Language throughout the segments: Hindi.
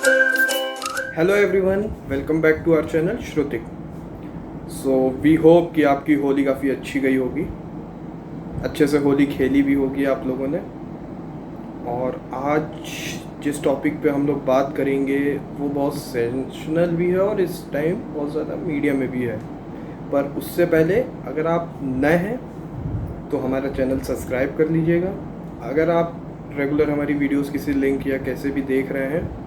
Hello everyone, welcome back to our channel Shrutik. So we hope कि आपकी होली काफ़ी अच्छी गई होगी, अच्छे से होली खेली भी होगी आप लोगों ने। और आज जिस टॉपिक पे हम लोग बात करेंगे वो बहुत सेंसेशनल भी है और इस टाइम बहुत ज़्यादा मीडिया में भी है। पर उससे पहले अगर आप नए हैं तो हमारा चैनल सब्सक्राइब कर लीजिएगा। अगर आप रेगुलर हमारी वीडियोस किसी लिंक या कैसे भी देख रहे हैं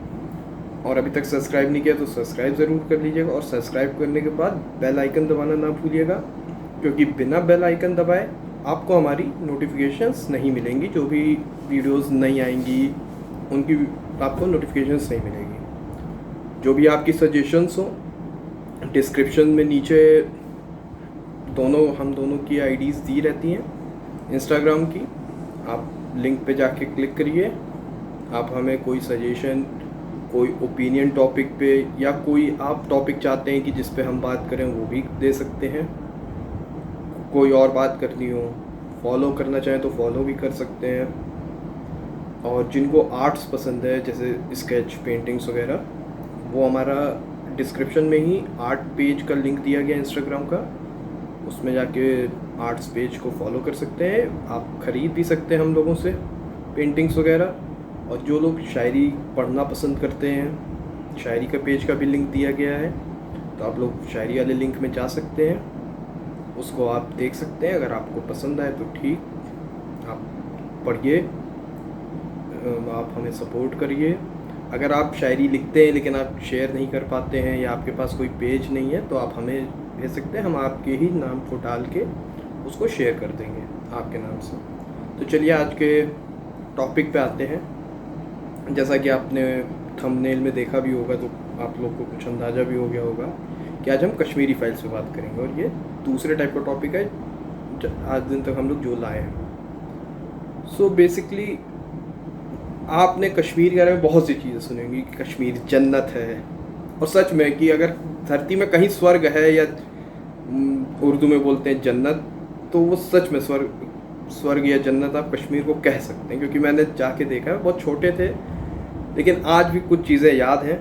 और अभी तक सब्सक्राइब नहीं किया तो सब्सक्राइब ज़रूर कर लीजिएगा। और सब्सक्राइब करने के बाद बेल आइकन दबाना ना भूलिएगा, क्योंकि बिना बेल आइकन दबाए आपको हमारी नोटिफिकेशंस नहीं मिलेंगी। जो भी वीडियोस नहीं आएंगी उनकी आपको नोटिफिकेशंस नहीं मिलेगी। जो भी आपकी सजेशंस हो, डिस्क्रिप्शन में नीचे हम दोनों की आईडीज़ दी रहती हैं इंस्टाग्राम की। आप लिंक पे जाके क्लिक करिए। आप हमें कोई सजेशन, कोई ओपिनियन टॉपिक पे या कोई आप टॉपिक चाहते हैं कि जिस पे हम बात करें वो भी दे सकते हैं। कोई और बात करनी हो, फॉलो करना चाहें तो फॉलो भी कर सकते हैं। और जिनको आर्ट्स पसंद है जैसे स्केच, पेंटिंग्स वगैरह, वो हमारा डिस्क्रिप्शन में ही आर्ट पेज का लिंक दिया गया इंस्टाग्राम का, उसमें जाके आर्ट्स पेज को फॉलो कर सकते हैं। आप ख़रीद भी सकते हैं हम लोगों से पेंटिंग्स वगैरह। और जो लोग शायरी पढ़ना पसंद करते हैं, शायरी का पेज का भी लिंक दिया गया है, तो आप लोग शायरी वाले लिंक में जा सकते हैं, उसको आप देख सकते हैं। अगर आपको पसंद आए तो ठीक, आप पढ़िए, आप हमें सपोर्ट करिए। अगर आप शायरी लिखते हैं लेकिन आप शेयर नहीं कर पाते हैं या आपके पास कोई पेज नहीं है तो आप हमें भेज सकते हैं, हम आपके ही नाम को डाल के उसको शेयर कर देंगे आपके नाम से। तो चलिए आज के टॉपिक पे आते हैं। जैसा कि आपने थंबनेल में देखा भी होगा तो आप लोग को कुछ अंदाज़ा भी हो गया होगा कि आज हम कश्मीरी फाइल्स पे बात करेंगे। और ये दूसरे टाइप का टॉपिक है आज दिन तक हम लोग जो लाए हैं। सो बेसिकली आपने कश्मीर के बारे में बहुत सी चीज़ें सुनेंगी कि कश्मीर जन्नत है। और सच में कि अगर धरती में कहीं स्वर्ग है या उर्दू में बोलते हैं जन्नत, तो वो सच में स्वर्ग या जन्नत आप कश्मीर को कह सकते हैं। क्योंकि मैंने जाके देखा है, बहुत छोटे थे लेकिन आज भी कुछ चीज़ें याद हैं,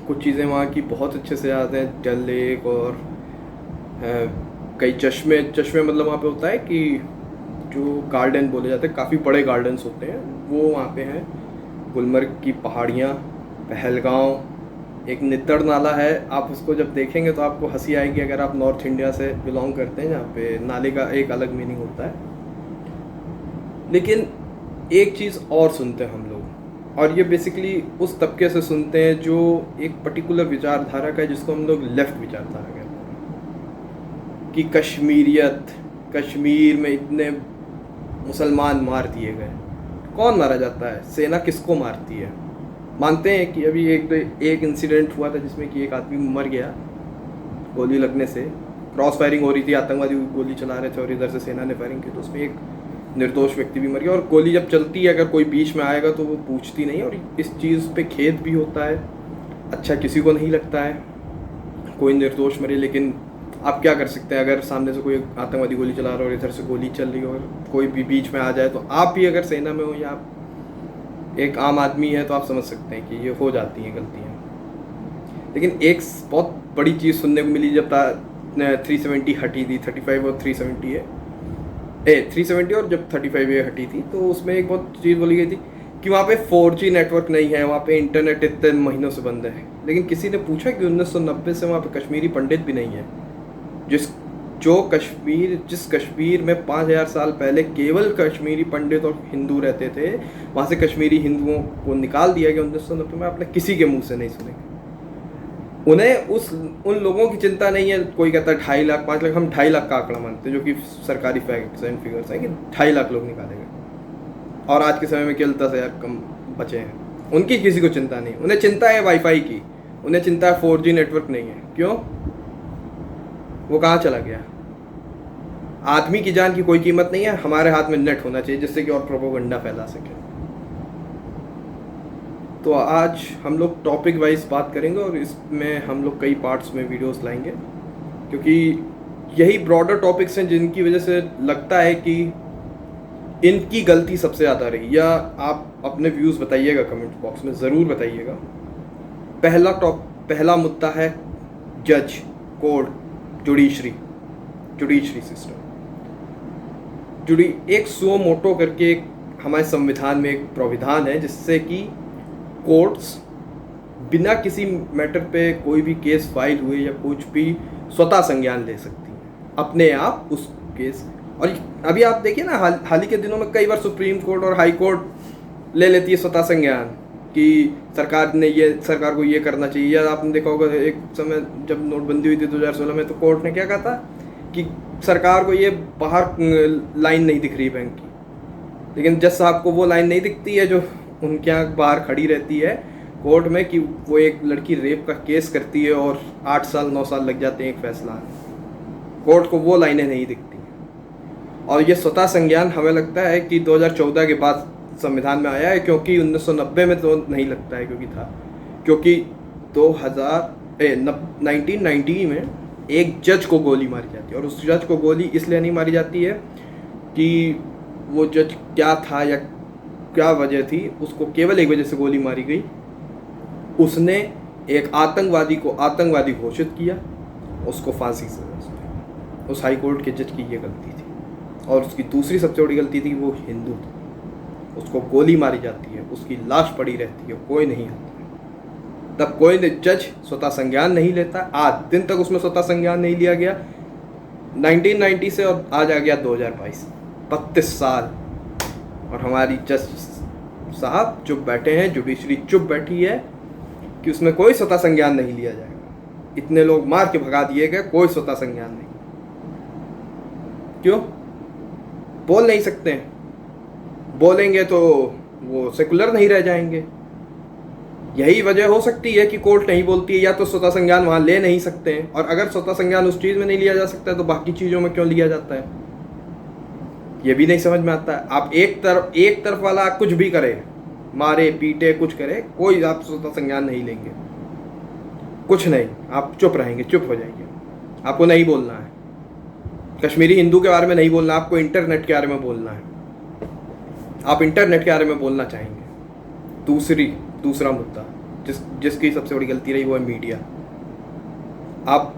कुछ चीज़ें वहाँ की बहुत अच्छे से याद हैं। डल लेक और कई चश्मे मतलब वहाँ पे होता है कि जो गार्डन बोले जाते हैं, काफ़ी बड़े गार्डन्स होते हैं, वो वहाँ पे हैं। गुलमर्ग की पहाड़ियाँ, पहलगांव, एक नित्तड़ नाला है। आप उसको जब देखेंगे तो आपको हंसी आएगी अगर आप नॉर्थ इंडिया से बिलोंग करते हैं, जहाँ पे नाले का एक अलग मीनिंग होता है। लेकिन एक चीज़ और सुनते हैं हम लोग, और ये बेसिकली उस तबके से सुनते हैं जो एक पर्टिकुलर विचारधारा का है, जिसको हम लोग लेफ्ट विचारधारा कहते हैं। कि कश्मीर में इतने मुसलमान मार दिए गए। कौन मारा जाता है? सेना किसको मारती है? मानते हैं कि अभी एक इंसिडेंट हुआ था जिसमें कि एक आदमी मर गया गोली लगने से। क्रॉस फायरिंग हो रही थी, आतंकवादी गोली चला रहे थे और इधर से सेना ने फायरिंग की, तो उसमें एक निर्दोष व्यक्ति भी मर गया। और गोली जब चलती है, अगर कोई बीच में आएगा तो वो पूछती नहीं। और इस चीज़ पे खेद भी होता है, अच्छा किसी को नहीं लगता है कोई निर्दोष मरे। लेकिन आप क्या कर सकते हैं? अगर सामने से कोई आतंकवादी गोली चला रहा है और इधर से गोली चल रही हो और कोई भी बीच में आ जाए, तो आप भी अगर सेना में हो या आप एक आम आदमी है तो आप समझ सकते हैं कि ये हो जाती हैं गलतियाँ। लेकिन एक बहुत बड़ी चीज़ सुनने को मिली जब 370 हटी थी, 35 और 370 है 370 और जब 35 ये हटी थी, तो उसमें एक बहुत चीज़ बोली गई थी कि वहाँ पे 4G नेटवर्क नहीं है, वहाँ पे इंटरनेट इतने महीनों से बंद है। लेकिन किसी ने पूछा कि 1990 से वहाँ पे कश्मीरी पंडित भी नहीं है। जिस कश्मीर में 5000 साल पहले केवल कश्मीरी पंडित और हिंदू रहते थे, वहाँ से कश्मीरी हिंदुओं को निकाल दिया गया 1990 में। आपने किसी के मुंह से नहीं सुनेंगे। उन्हें उन लोगों की चिंता नहीं है। कोई कहता है 2.5 लाख 5 लाख, हम 2.5 लाख का आंकड़ा मानते हैं, जो कि सरकारी फैक्ट्स एंड फिगर्स हैं कि 2.5 लाख लोग निकाले गए और आज के समय में केवल 10,000 कम बचे हैं। उनकी किसी को चिंता नहीं। उन्हें चिंता है वाईफाई की, उन्हें चिंता है 4G नेटवर्क नहीं है। क्यों? वो कहाँ चला गया? आदमी की जान की कोई कीमत नहीं है। हमारे हाथ में नेट होना चाहिए जिससे कि और प्रोपेगेंडा फैला सके। तो आज हम लोग टॉपिक वाइज बात करेंगे और इसमें हम लोग कई पार्ट्स में वीडियोस लाएंगे, क्योंकि यही ब्रॉडर टॉपिक्स हैं जिनकी वजह से लगता है कि इनकी गलती सबसे ज़्यादा रही। या आप अपने व्यूज़ बताइएगा, कमेंट बॉक्स में ज़रूर बताइएगा। पहला मुद्दा है जज, कोर्ट, जुडिशरी सिस्टम। एक सुओ मोटो करके एक हमारे संविधान में एक प्राविधान है जिससे कि कोर्ट्स बिना किसी मैटर पे कोई भी केस फाइल हुए या कुछ भी स्वतः संज्ञान ले सकती हैं अपने आप उस केस। और अभी आप देखिए ना, हाल ही के दिनों में कई बार सुप्रीम कोर्ट और हाई कोर्ट ले लेती है स्वतः संज्ञान कि सरकार को ये करना चाहिए। या आपने देखा होगा एक समय जब नोटबंदी हुई थी 2016 में, तो कोर्ट ने क्या कहा था कि सरकार को ये बाहर लाइन नहीं दिख रही बैंक की, लेकिन जज साहब को वो लाइन नहीं दिखती है जो उनके यहाँ बाहर खड़ी रहती है कोर्ट में, कि वो एक लड़की रेप का केस करती है और 8 साल 9 साल लग जाते हैं एक फैसला। कोर्ट को वो लाइनें नहीं दिखती। और ये स्वतः संज्ञान हमें लगता है कि 2014 के बाद संविधान में आया है, क्योंकि 1990 में तो नहीं लगता है क्योंकि 1990 में एक जज को गोली मारी जाती है। और उस जज को गोली इसलिए नहीं मारी जाती है कि वो जज क्या था या क्या वजह थी, उसको केवल एक वजह से गोली मारी गई, उसने एक आतंकवादी को आतंकवादी घोषित किया, उसको फांसी से सजा। उस हाई कोर्ट के जज की ये गलती थी। और उसकी दूसरी सबसे बड़ी गलती थी, वो हिंदू था। उसको गोली मारी जाती है, उसकी लाश पड़ी रहती है, कोई नहीं आता। तब कोई जज स्वतः संज्ञान नहीं लेता। आज दिन तक उसमें स्वतः संज्ञान नहीं लिया गया। 1990 से और आज आ गया 2022, 32 साल, और हमारी जज साहब चुप बैठे हैं, जुडिशरी चुप बैठी है कि उसमें कोई स्वतः संज्ञान नहीं लिया जाएगा। इतने लोग मार के भगा दिए गए, कोई स्वतः संज्ञान नहीं। क्यों? बोल नहीं सकते हैं। बोलेंगे तो वो सेकुलर नहीं रह जाएंगे। यही वजह हो सकती है कि कोर्ट नहीं बोलती है, या तो स्वतः संज्ञान वहाँ ले नहीं सकते हैं। और अगर स्वतः संज्ञान उस चीज़ में नहीं लिया जा सकता है तो बाकी चीज़ों में क्यों लिया जाता है, ये भी नहीं समझ में आता है। आप एक तरफ वाला कुछ भी करे, मारे पीटे कुछ करे, कोई आप स्वतः संज्ञान नहीं लेंगे, कुछ नहीं, आप चुप रहेंगे, चुप हो जाएंगे। आपको नहीं बोलना है, कश्मीरी हिंदू के बारे में नहीं बोलना, आपको इंटरनेट के बारे में बोलना है। आप इंटरनेट के बारे में बोलना चाहेंगे। दूसरा मुद्दा जिसकी सबसे बड़ी गलती रही वो है मीडिया। आप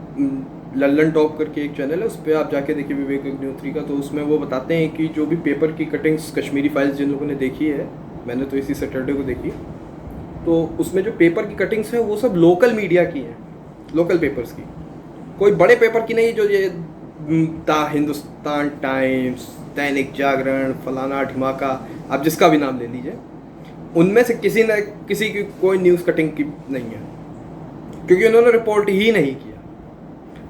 लल्लन टॉप करके एक चैनल है, उस पर आप जाके देखिए विवेक अग्निहोत्री का, तो उसमें वो बताते हैं कि जो भी पेपर की कटिंग्स कश्मीरी फाइल्स जिन लोगों ने देखी है, मैंने तो इसी सैटरडे को देखी, तो उसमें जो पेपर की कटिंग्स है वो सब लोकल मीडिया की हैं, लोकल पेपर्स की, कोई बड़े पेपर की नहीं। जो ये हिंदुस्तान टाइम्स, दैनिक जागरण, फलाना ढिमाका, आप जिसका भी नाम ले लीजिए, उनमें से किसी की कोई न्यूज़ कटिंग की नहीं है, क्योंकि उन्होंने रिपोर्ट ही नहीं किया।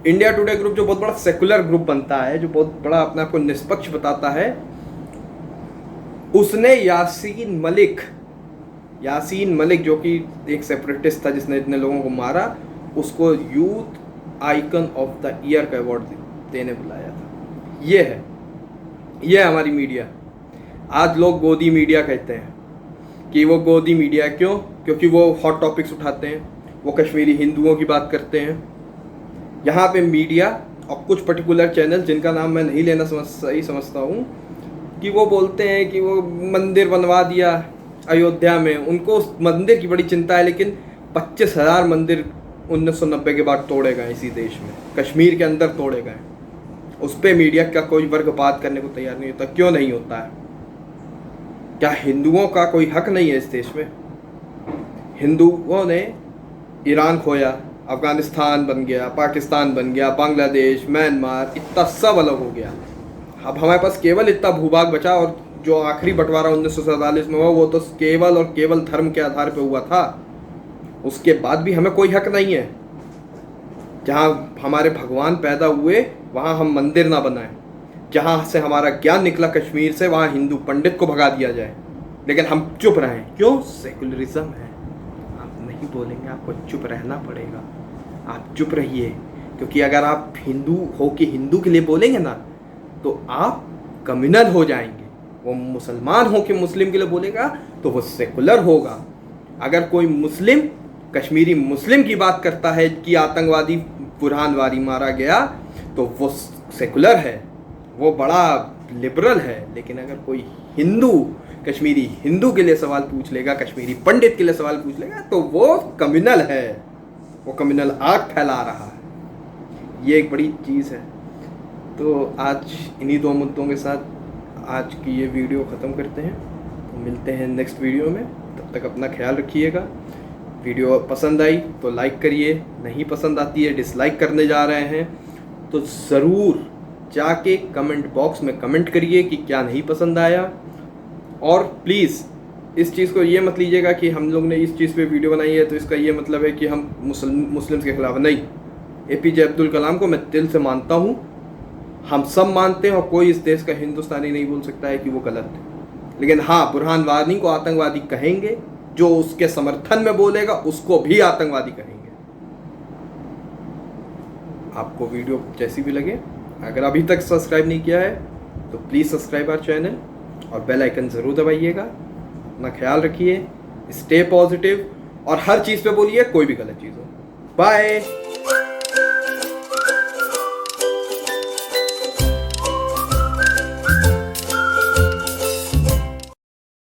इंडिया टुडे ग्रुप जो बहुत बड़ा सेकुलर ग्रुप बनता है, जो बहुत बड़ा अपने आप को निष्पक्ष बताता है, उसने यासीन मलिक जो कि एक सेपरेटिस्ट था जिसने इतने लोगों को मारा, उसको youth icon of the year का अवार्ड देने बुलाया था। ये है हमारी मीडिया। आज लोग गोदी मीडिया कहते हैं कि वो गोदी मीडिया क्यों? क्योंकि वो हॉट टॉपिक्स उठाते हैं, वो कश्मीरी हिंदुओं की बात करते हैं। यहाँ पे मीडिया और कुछ पर्टिकुलर चैनल जिनका नाम मैं नहीं लेना सही समझता हूँ, कि वो बोलते हैं कि वो मंदिर बनवा दिया अयोध्या में, उनको उस मंदिर की बड़ी चिंता है, लेकिन 25,000 मंदिर 1990 के बाद तोड़े गए इसी देश में, कश्मीर के अंदर तोड़े गए। उस पर मीडिया का कोई वर्ग बात करने को तैयार नहीं होता। क्यों नहीं होता है? क्या हिंदुओं का कोई हक नहीं है इस देश में? हिंदुओं ने ईरान खोया, अफगानिस्तान बन गया, पाकिस्तान बन गया, बांग्लादेश, म्यांमार, इतना सब अलग हो गया। अब हमारे पास केवल इतना भूभाग बचा, और जो आखिरी बंटवारा 1947 में हुआ वो तो केवल और केवल धर्म के आधार पर हुआ था। उसके बाद भी हमें कोई हक नहीं है। जहाँ हमारे भगवान पैदा हुए वहाँ हम मंदिर ना बनाएं, जहाँ से हमारा ज्ञान निकला कश्मीर से, वहाँ हिंदू पंडित को भगा दिया जाए, लेकिन हम चुप रहें। क्यों? सेकुलरिज्म है। आप नहीं बोलेंगे, आपको चुप रहना पड़ेगा। आप चुप रहिए, क्योंकि अगर आप हिंदू हो कि हिंदू के लिए बोलेंगे ना, तो आप कम्युनल हो जाएंगे। वो मुसलमान हो कि मुस्लिम के लिए बोलेगा तो वो सेकुलर होगा। अगर कोई मुस्लिम कश्मीरी मुस्लिम की बात करता है कि आतंकवादी बुरहान वारी मारा गया, तो वो सेकुलर है, वो बड़ा लिबरल है। लेकिन अगर कोई हिंदू कश्मीरी हिंदू के लिए सवाल पूछ लेगा, कश्मीरी पंडित के लिए सवाल पूछ लेगा, तो वो कम्युनल है, वो कम्युनल आग फैला रहा है। ये एक बड़ी चीज़ है। तो आज इन्हीं दो मुद्दों के साथ आज की ये वीडियो ख़त्म करते हैं। तो मिलते हैं नेक्स्ट वीडियो में, तब तक अपना ख्याल रखिएगा। वीडियो पसंद आई तो लाइक करिए, नहीं पसंद आती है डिसलाइक करने जा रहे हैं तो ज़रूर जाके कमेंट बॉक्स में कमेंट करिए कि क्या नहीं पसंद आया। और प्लीज़ इस चीज़ को ये मत लीजिएगा कि हम लोग ने इस चीज़ पे वीडियो बनाई है तो इसका ये मतलब है कि हम मुस्लिम्स के खिलाफ। नहीं, APJ अब्दुल कलाम को मैं दिल से मानता हूँ, हम सब मानते हैं, और कोई इस देश का हिंदुस्तानी नहीं बोल सकता है कि वो गलत है। लेकिन हाँ, बुरहान वानी को आतंकवादी कहेंगे, जो उसके समर्थन में बोलेगा उसको भी आतंकवादी कहेंगे। आपको वीडियो जैसी भी लगे, अगर अभी तक सब्सक्राइब नहीं किया है तो प्लीज़ सब्सक्राइब आवर चैनल और बेल आइकन ज़रूर दबाइएगा। अपना ख्याल रखिए, स्टे पॉजिटिव और हर चीज़ पे बोलिए कोई भी गलत चीज़ हो। बाय।